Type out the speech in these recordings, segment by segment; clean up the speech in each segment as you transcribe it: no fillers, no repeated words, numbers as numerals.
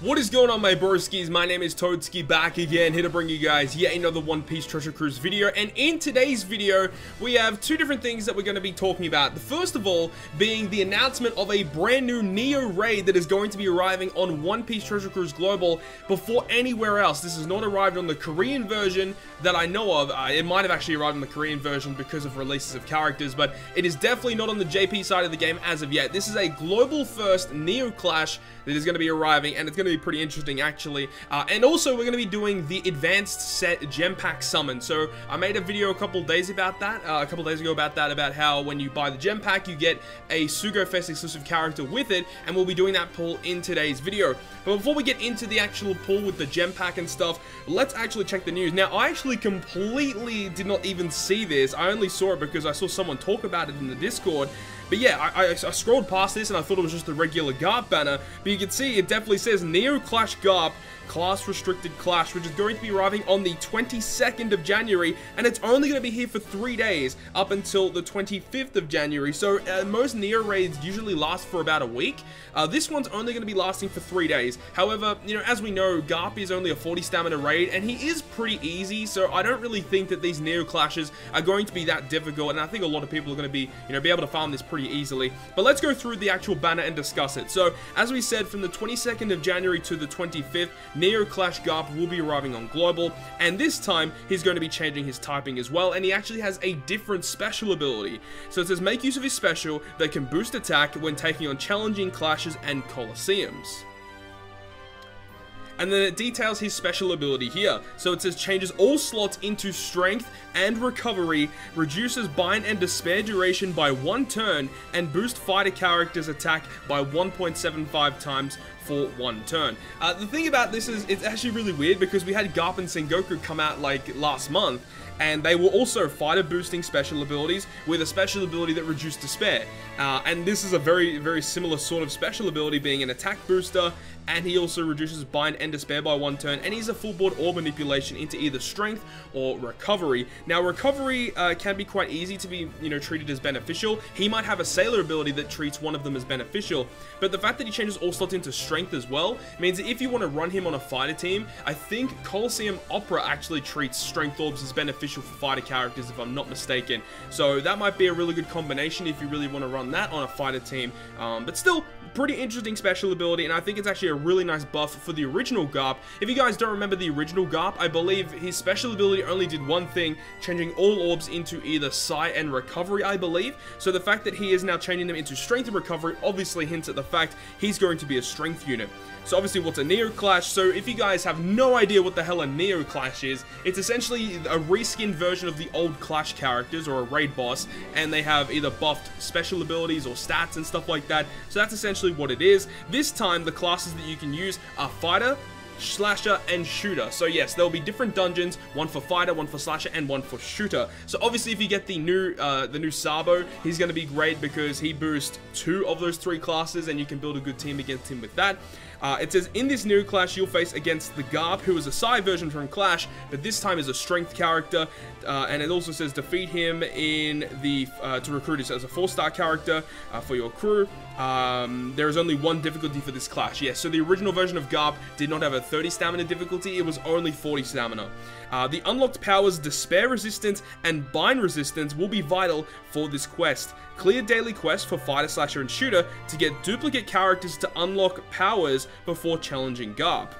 What is going on, my broskiis? My name is Toadskii, back again, here to bring you guys yet another One Piece Treasure Cruise video. And in today's video, we have two different things that we're going to be talking about. The first of all being the announcement of a brand new Neo raid that is going to be arriving on One Piece Treasure Cruise Global before anywhere else. This has not arrived on the Korean version that I know of. It might have actually arrived on the Korean version because of releases of characters, but it is definitely not on the JP side of the game as of yet. This is a global first Neo Clash that is going to be arriving, and it's going to be pretty interesting actually. And also we're going to be doing the advanced set gem pack summon. So I made a video a couple days about that, about how when you buy the gem pack you get a Sugo Fest exclusive character with it, and we'll be doing that pull in today's video. But before we get into the actual pull with the gem pack and stuff, let's actually check the news. Now, I actually completely did not even see this. I only saw it because I saw someone talk about it in the Discord. But yeah, I scrolled past this and I thought it was just a regular GARP banner, but you can see it definitely says Neo Clash GARP Class Restricted Clash, which is going to be arriving on the 22nd of January, and it's only going to be here for 3 days, up until the 25th of January. So most Neo raids usually last for about a week. This one's only going to be lasting for 3 days. However, you know, as we know, GARP is only a 40 stamina raid, and he is pretty easy, so I don't really think that these Neo Clashes are going to be that difficult, and I think a lot of people are going to be, you know, be able to farm this pretty easily. But let's go through the actual banner and discuss it. So, as we said, from the 22nd of January to the 25th, Neo Clash GARP will be arriving on Global, and this time he's going to be changing his typing as well, and he actually has a different special ability. So it says make use of his special that can boost attack when taking on challenging clashes and coliseums. And then it details his special ability here. So it says changes all slots into strength and recovery, reduces bind and despair duration by 1 turn, and boost fighter characters attack by 1.75 times for 1 turn. The thing about this is it's actually really weird because we had Garp and Sengoku come out like last month, and they were also fighter boosting special abilities with a special ability that reduced despair. And this is a very similar sort of special ability, being an attack booster, and he also reduces bind and despair by 1 turn, and he's a full board orb manipulation into either strength or recovery. Now recovery can be quite easy to be, you know, treated as beneficial. He might have a sailor ability that treats one of them as beneficial, but the fact that he changes all slots into strength as well means that if you want to run him on a fighter team, I think Coliseum Opera actually treats strength orbs as beneficial for fighter characters, if I'm not mistaken. So that might be a really good combination if you really want to run that on a fighter team. But still, pretty interesting special ability, and I think it's actually a really nice buff for the original GARP. If you guys don't remember the original GARP, I believe his special ability only did one thing, changing all orbs into either Psi and Recovery, I believe. So the fact that he is now changing them into Strength and Recovery obviously hints at the fact he's going to be a Strength unit. So obviously, what's a Neo Clash? So if you guys have no idea what the hell a Neo Clash is, it's essentially a reskinned version of the old Clash characters or a raid boss, and they have either buffed special abilities or stats and stuff like that. So that's essentially what it is. This time, the classes that you can use are Fighter, Slasher, and Shooter. So yes, there'll be different dungeons, one for Fighter, one for Slasher, and one for Shooter. So obviously if you get the new Sabo, he's going to be great because he boosts 2 of those 3 classes, and you can build a good team against him with that. It says, in this new Clash, you'll face against the GARP, who is a Psi version from Clash, but this time is a strength character, and it also says defeat him in the, to recruit as a 4-star character for your crew. There is only 1 difficulty for this Clash. Yes, so the original version of GARP did not have a 30 stamina difficulty, it was only 40 stamina. The unlocked powers Despair Resistance and Bind Resistance will be vital for this quest. Clear daily quests for Fighter, Slasher, and Shooter to get duplicate characters to unlock powers before challenging GARP.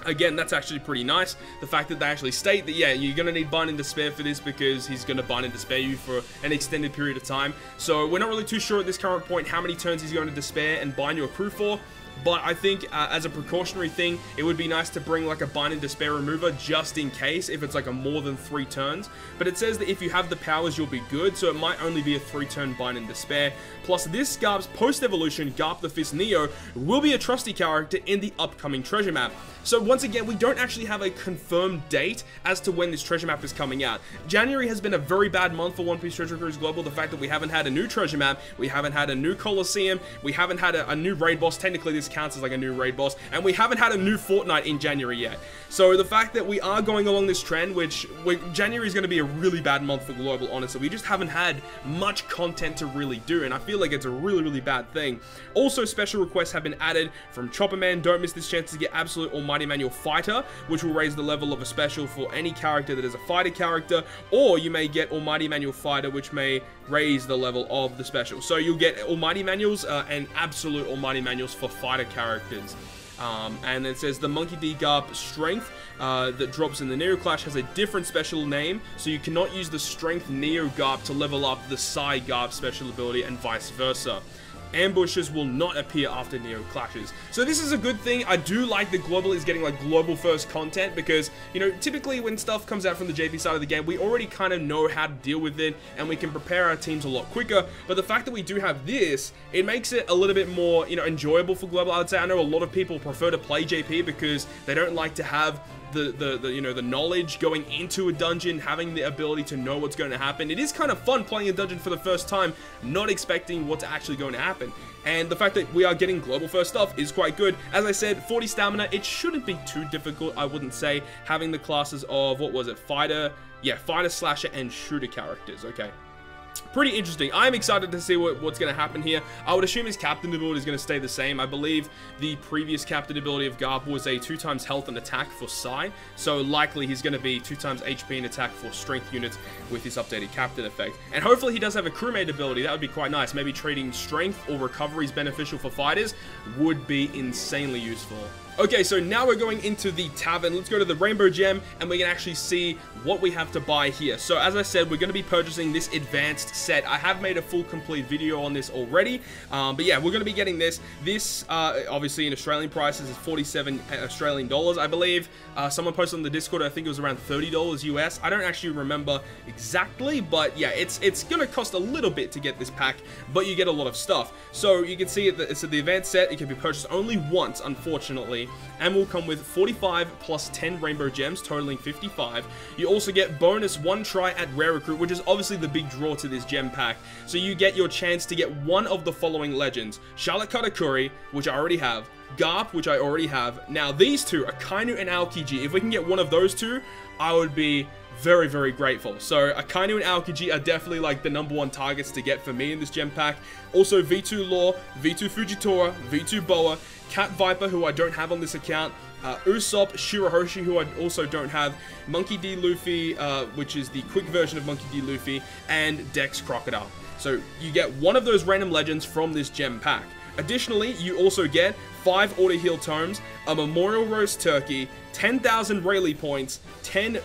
Again, that's actually pretty nice. The fact that they actually state that, yeah, you're going to need Bind and Despair for this because he's going to Bind and Despair you for an extended period of time. So we're not really too sure at this current point how many turns he's going to Despair and Bind your crew for. But I think as a precautionary thing, it would be nice to bring like a Bind and Despair remover just in case if it's like a more than 3 turns. But it says that if you have the powers, you'll be good, so it might only be a 3-turn Bind and Despair. Plus, this GARP's post-evolution, GARP the Fist Neo, will be a trusty character in the upcoming treasure map. So once again, we don't actually have a confirmed date as to when this treasure map is coming out. January has been a very bad month for One Piece Treasure Cruise Global. The fact that we haven't had a new treasure map, we haven't had a new Coliseum, we haven't had a new raid boss. Technically, this counts as like a new raid boss, and we haven't had a new Fortnite in January yet. So the fact that we are going along this trend, which January is going to be a really bad month for global, honestly. We just haven't had much content to really do, and I feel like it's a really, really bad thing. Also, special requests have been added from Chopperman. Don't miss this chance to get Absolute Almighty Manual Fighter, which will raise the level of a special for any character that is a fighter character, or you may get Almighty Manual Fighter, which may raise the level of the special. So you'll get Almighty Manuals and Absolute Almighty Manuals for fighter characters. And it says the Monkey D GARP Strength that drops in the Neo Clash has a different special name, so you cannot use the Strength Neo GARP to level up the Psy GARP special ability and vice versa. Ambushes will not appear after Neo Clashes. So this is a good thing. I do like that Global is getting like global first content because, you know, typically when stuff comes out from the JP side of the game, we already kind of know how to deal with it and we can prepare our teams a lot quicker. But the fact that we do have this, it makes it a little bit more, you know, enjoyable for Global. I would say I know a lot of people prefer to play JP because they don't like to have the knowledge going into a dungeon, having the ability to know what's going to happen. It is kind of fun playing a dungeon for the first time, not expecting what's actually going to happen. And the fact that we are getting global first stuff is quite good. As I said, 40 stamina, it shouldn't be too difficult, I wouldn't say, having the classes of, what was it, fighter, slasher, and shooter characters, okay. Pretty interesting. I'm excited to see what's going to happen here. I would assume his captain ability is going to stay the same. I believe the previous captain ability of GARP was a 2x health and attack for Psy, so likely he's going to be 2x HP and attack for strength units with this updated captain effect. And hopefully he does have a crewmate ability. That would be quite nice. Maybe trading strength or recovery is beneficial for fighters would be insanely useful. Okay, so now we're going into the tavern. Let's go to the Rainbow Gem, and we can actually see what we have to buy here. So, as I said, we're going to be purchasing this advanced set. I have made a full, complete video on this already. But yeah, we're going to be getting this. This, obviously, in Australian prices is 47 Australian dollars, I believe. Someone posted on the Discord, I think it was around $30 US. I don't actually remember exactly, but yeah, it's going to cost a little bit to get this pack, but you get a lot of stuff. So, you can see it's the advanced set. It can be purchased only once, unfortunately, and will come with 45 plus 10 rainbow gems, totaling 55. You also get bonus 1 try at rare recruit, which is obviously the big draw to this gem pack. So you get your chance to get one of the following legends: Charlotte Katakuri, which I already have, GARP, which I already have. Now these two, Akainu and Aokiji, if we can get one of those two, I would be very, very grateful. So Akainu and Aokiji are definitely like the #1 targets to get for me in this gem pack. Also V2 Law, V2 Fujitora, V2 Boa, Cat Viper, who I don't have on this account, Usopp, Shirahoshi, who I also don't have, Monkey D. Luffy, which is the quick version of Monkey D. Luffy, and Dex Crocodile. So you get one of those random legends from this gem pack. Additionally, you also get 5 auto heal tomes, a memorial roast turkey, 10,000 Rayleigh points, 10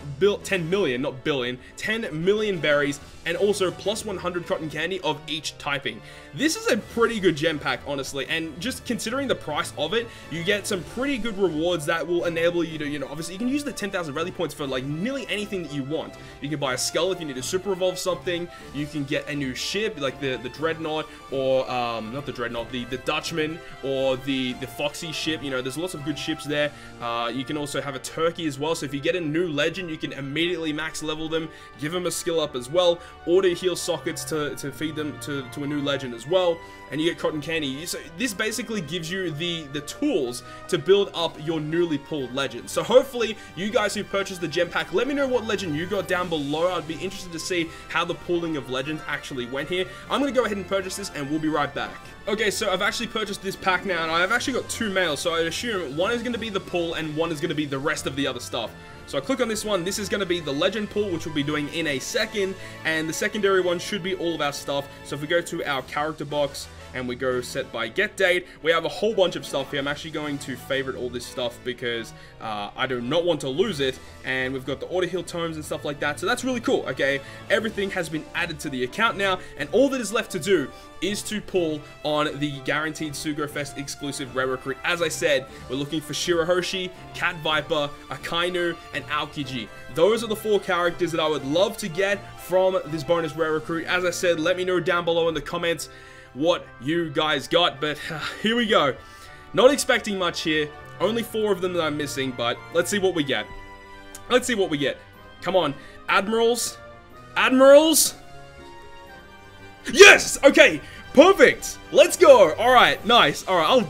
million, not billion, 10 million berries, and also plus 100 cotton candy of each typing. This is a pretty good gem pack, honestly, and just considering the price of it, you get some pretty good rewards that will enable you to, you know, obviously you can use the 10,000 Rayleigh points for like nearly anything that you want. You can buy a skull if you need to super evolve something, you can get a new ship like the Dreadnought, or not the Dreadnought, the Dutchman, or the Foxy ship. You know, there's lots of good ships there. You can also have a turkey as well, so if you get a new legend, you can immediately max level them, give them a skill up as well, auto heal sockets to feed them to a new legend as well, and you get cotton candy. So this basically gives you the tools to build up your newly pulled legends. So hopefully you guys who purchased the gem pack, let me know what legend you got down below. I'd be interested to see how the pooling of legends actually went here. I'm going to go ahead and purchase this, and we'll be right back. Okay, so I've actually purchased this pack now, and I've actually got 2 mails, so I assume one is going to be the pull and one is going to be the rest of the other stuff. So I click on this one. This is going to be the legend pull, which we'll be doing in a second, and the secondary one should be all of our stuff. So if we go to our character box and we go set by get date, we have a whole bunch of stuff here. I'm actually going to favorite all this stuff because I do not want to lose it, and we've got the auto heal tomes and stuff like that, so that's really cool. Okay, everything has been added to the account now, and all that is left to do is to pull on the guaranteed Sugo Fest exclusive rare recruit. As I said, we're looking for Shirahoshi, Cat Viper, Akainu, and Aokiji. Those are the 4 characters that I would love to get from this bonus rare recruit. As I said, let me know down below in the comments what you guys got, but here we go. Not expecting much here. Only 4 of them that I'm missing, but let's see what we get. Let's see what we get. Come on. Admirals. Admirals. Yes! Okay, perfect. Let's go. All right, nice. All right,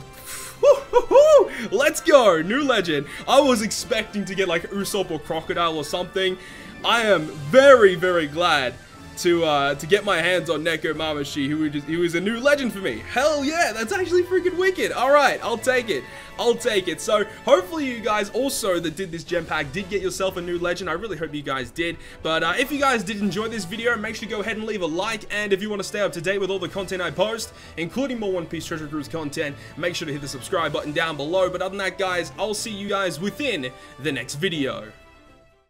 Let's go, new legend. I was expecting to get like Usopp or Crocodile or something. I am very, very glad to get my hands on Neko Mamashi, who is a new legend for me. Hell yeah, that's actually freaking wicked. All right, I'll take it. I'll take it. So hopefully you guys also that did this gem pack did get yourself a new legend. I really hope you guys did. But if you guys did enjoy this video, make sure to go ahead and leave a like. And if you want to stay up to date with all the content I post, including more One Piece Treasure Cruise content, make sure to hit the subscribe button down below. But other than that, guys, I'll see you guys within the next video.